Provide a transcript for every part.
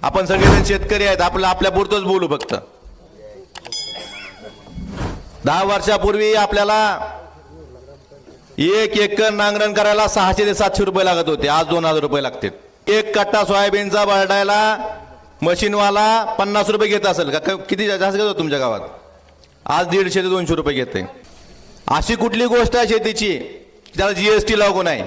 आपण सगळेजण शेतकरी आहेत, आपल्यापुरतंच बोलू फक्त। 10 वर्षापूर्वी आपल्याला 1 एकर नांगरण करायला 600 ते 700 रुपये लागत होते, आज 2000 रुपये लागतात। 1 कट्टा सोयाबीनचा भरडायला मशीनवाला 50 रुपये घेत असेल का? किती जास्त घेतो तुमच्या गावात? आज 150 ते 200 रुपये घेते। अशी कुठली गोष्ट आहे शेतीची त्याला जीएसटी लागू नाही?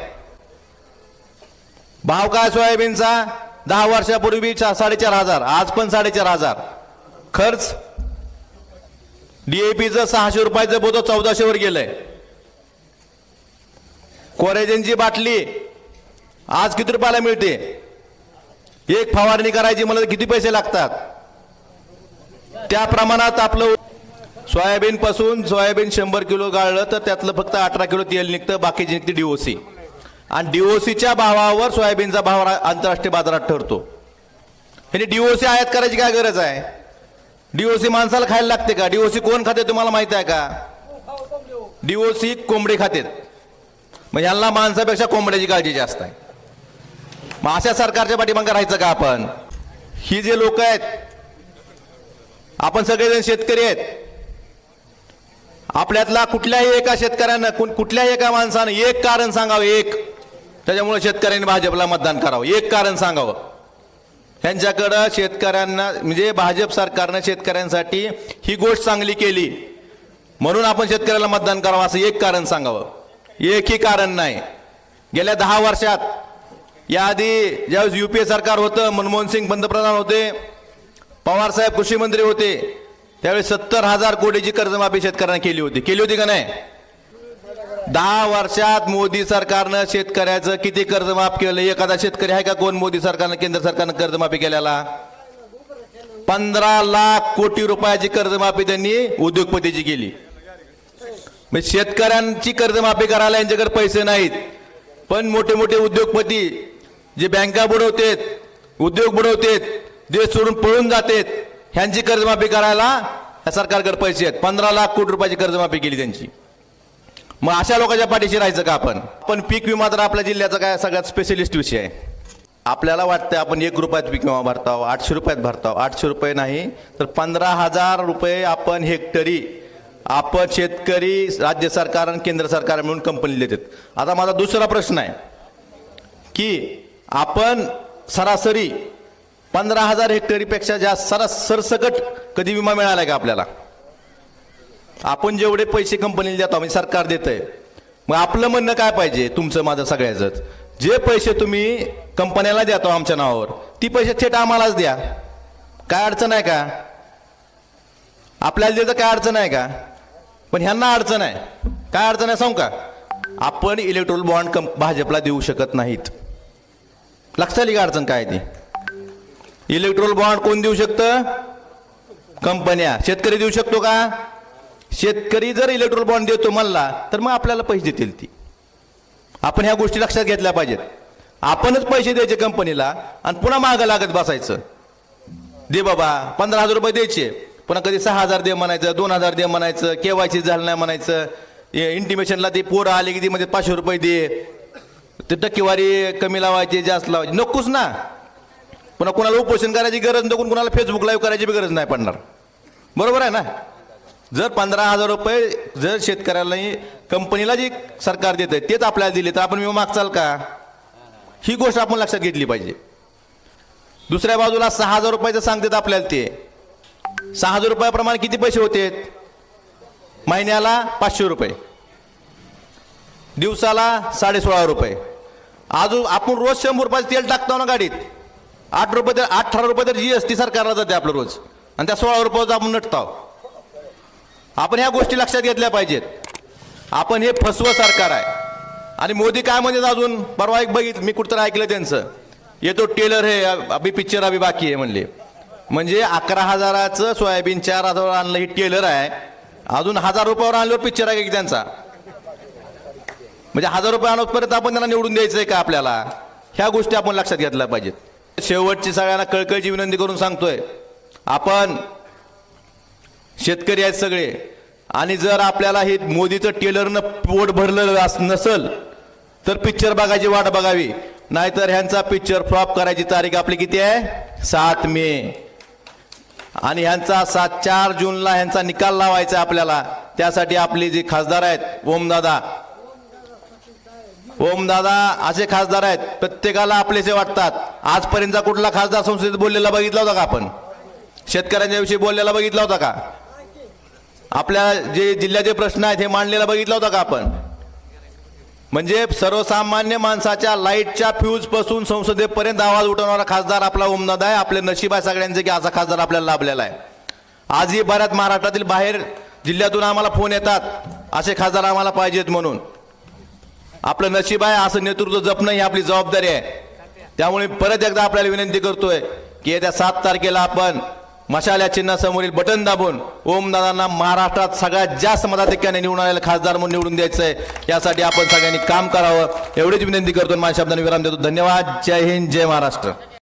भाव काय सोयाबीनचा? 10 वर्षापूर्वी 4500, आज पण 4500। खर्च डीएपीचं 600 रुपयाचं बोत 1400 वर गेलंय। कोरेजनची बाटली आज किती रुपयाला मिळते? एक फवारणी करायची मला किती पैसे लागतात? त्या प्रमाणात आपलं सोयाबीन पासून सोयाबीन 100 किलो गाळलं तर त्यातलं फक्त 18 किलो तेल निघतं, बाकीची निघते डीओसी। आणि डीओसीच्या भावावर सोयाबीनचा भाव आंतरराष्ट्रीय बाजारात ठरतो। म्हणजे डीओसी आयात करायची काय गरज आहे? डीओसी माणसाला खायला लागते का? डीओसी कोण खाते तुम्हाला माहित आहे का? डीओसी कोंबडी खाते। मग ह्यांना माणसापेक्षा कोंबड्याची काळजी जास्त आहे। मग अशा सरकारच्या पाठीमागे राहायचं का आपण? ही जे लोक आहेत, आपण सगळेजण शेतकरी आहेत। आपल्यातला कुठल्याही एका शेतकऱ्यानं कुठल्याही एका माणसानं एक कारण सांगावं, एक त्याच्यामुळे शेतकऱ्यांनी भाजपला मतदान करावं, एक कारण सांगावं। त्यांच्याकडं शेतकऱ्यांना म्हणजे भाजप सरकारनं शेतकऱ्यांसाठी ही गोष्ट चांगली केली म्हणून आपण शेतकऱ्याला मतदान करावं असं एक कारण सांगावं। एकही कारण नाही। गेल्या 10 वर्षात याआधी ज्यावेळेस यूपीए सरकार होतं, मनमोहन सिंग पंतप्रधान होते, पवार साहेब कृषी मंत्री होते, त्यावेळेस 70,000 कोटीची कर्जमाफी शेतकऱ्यांना केली होती का नाही? 10 वर्षात मोदी सरकारनं शेतकऱ्याचं किती कर्जमाफ केलं? एखादा शेतकरी आहे का कोण मोदी सरकारनं केंद्र सरकारनं कर्जमाफी केलेला? 15 लाख कोटी रुपयाची कर्जमाफी त्यांनी उद्योगपतीची केली। म्हणजे शेतकऱ्यांची कर्जमाफी करायला यांच्याकडे पैसे नाहीत, पण मोठे मोठे उद्योगपती जे बँका बुडवतेत, उद्योग बुडवतेत, देश सोडून पळून जातेत, ह्यांची कर्जमाफी करायला या सरकारकडे पैसे आहेत। 15 लाख कोटी रुपयाची कर्जमाफी केली त्यांची। मग अशा लोकांच्या पाठीशी राहायचं का आपण? पण पीक विमा तर आपल्या जिल्ह्याचा काय सगळ्यात स्पेशलिस्ट विषय आहे। आपल्याला वाटतं आपण 1 रुपयात पीक विमा भरतो, 800 रुपयात भरतो। 800 रुपये नाही तर 15,000 रुपये आपण हेक्टरी आपण शेतकरी, राज्य सरकार आणि केंद्र सरकार मिळून कंपनी देतात। आता माझा दुसरा प्रश्न आहे की आपण सरासरी 15,000 हेक्टरीपेक्षा जास्त सरसकट कधी विमा मिळाला का आपल्याला? आपण जेवढे पैसे कंपनीला देतो म्हणजे सरकार देतंय, मग आपलं म्हणणं काय पाहिजे तुमचं माझं सगळ्याच? जे पैसे तुम्ही कंपन्याला देतो आमच्या नावावर ती पैसे थेट आम्हालाच द्या। काय अडचण आहे का? आपल्याला देतं काय अडचण आहे का? पण ह्यांना अडचण आहे। काय अडचण आहे सांगू का? आपण इलेक्ट्रोल बॉन्ड भाजपला देऊ शकत नाहीत। लक्षात आली का अडचण काय ती? इलेक्ट्रोल बॉन्ड कोण देऊ शकतं? कंपन्या। शेतकरी देऊ शकतो का? शेतकरी जर इलेक्ट्रोल बॉन्ड देतो म्हणला तर मग आपल्याला पैसे देतील ती। आपण ह्या गोष्टी लक्षात घेतल्या पाहिजेत। आपणच पैसे द्यायचे कंपनीला आणि पुन्हा मागं लागत बसायचं। दे बाबा 15,000 रुपये द्यायचे, पुन्हा कधी 6,000 दे म्हणायचं, 2,000 दे म्हणायचं, केवायसी झालं नाही म्हणायचं, इंटिमेशनला ते पोरं आले की ती मध्ये 500 रुपये दे, ते टक्केवारी कमी लावायची जास्त लावायची, नकोच ना। पुन्हा कुणाला उपोषण करायची गरज नको, कुणाला फेसबुक लाईव्ह करायची गरज नाही पडणार। बरोबर आहे ना? जर 15,000 रुपये जर शेतकऱ्याला कंपनीला जी सरकार देत आहे तेच आपल्याला दिले तर आपण विमा मागचाल का? ही गोष्ट आपण लक्षात घेतली पाहिजे। दुसऱ्या बाजूला 6,000 रुपयाचं सांगतात आपल्याला, ते 6,000 रुपयाप्रमाणे किती पैसे होते? महिन्याला 500 रुपये, दिवसाला 16.5 रुपये। अजून आपण रोज 100 रुपयाचं तेल टाकतो ना गाडीत, 8 रुपये तर 18 रुपये तर जीएसटी सरकारला जाते आपलं रोज, आणि त्या 16 रुपयाचं आपण नटतो। आपण ह्या गोष्टी लक्षात घेतल्या पाहिजेत। आपण हे फसवं सरकार आहे। आणि मोदी काय म्हणतात अजून? परवा एक बघितलं मी, कुठं ऐकलं त्यांचं, येतो टेलर हे अभी पिक्चर अभी बाकी आहे म्हणले। म्हणजे 11,000चं सोयाबीन 4,000 आणलं, ही टेलर आहे। अजून 1,000 रुपयावर आणल्यावर पिक्चर आहे की त्यांचा? म्हणजे 1,000 रुपये आणत आपण त्यांना निवडून द्यायचंय का आपल्याला? ह्या गोष्टी आपण लक्षात घेतल्या पाहिजेत। शेवटची सगळ्यांना कळकळीची विनंती करून सांगतोय, आपण शेतकरी आहेत सगळे, आणि जर आपल्याला हे मोदीचं टेलरनं पोट भरलं नसल तर पिक्चर बघायची वाट बघावी। नाहीतर ह्यांचा पिक्चर फ्लॉप करायची तारीख आपली किती आहे 7 मे आणि ह्यांचा 4 जूनला ह्यांचा निकाल लावायचा आपल्याला. त्यासाठी आपले जे खासदार आहेत ओमदादा असे खासदार आहेत प्रत्येकाला आपलेसे वाटतात. आजपर्यंतचा कुठला खासदार संसदेत बोललेला बघितला होता का आपण? शेतकऱ्यांच्या विषयी बोललेला बघितला होता का? आपल्या जे जिल्ह्याचे प्रश्न आहेत हे मांडलेला बघितला होता का आपण? म्हणजे सर्वसामान्य माणसाच्या लाईटच्या फ्यूज पासून संसदेपर्यंत आवाज उठवणारा खासदार आपला ओमदादा आहे. आपले नशीब आहे सगळ्यांचे की असा खासदार आपल्याला लाभलेला आहे. आजही बऱ्याच महाराष्ट्रातील बाहेर जिल्ह्यातून आम्हाला फोन येतात असे खासदार आम्हाला पाहिजेत म्हणून. आपलं नशीब आहे, असं नेतृत्व जपणं ही आपली जबाबदारी आहे. त्यामुळे परत एकदा आपल्याला विनंती करतोय की येत्या 7 तारखेला आपण मशाल या चिन्हासमोरील बटन दाबून ओमदादांना महाराष्ट्रात सगळ्यात जास्त मताधिक्याने निवडून आलेला खासदार म्हणून निवडून द्यायचंय. यासाठी आपण सगळ्यांनी काम करावं एवढीच विनंती करतो. माझ्या शब्दांनी विराम देतो. धन्यवाद. जय हिंद, जय महाराष्ट्र.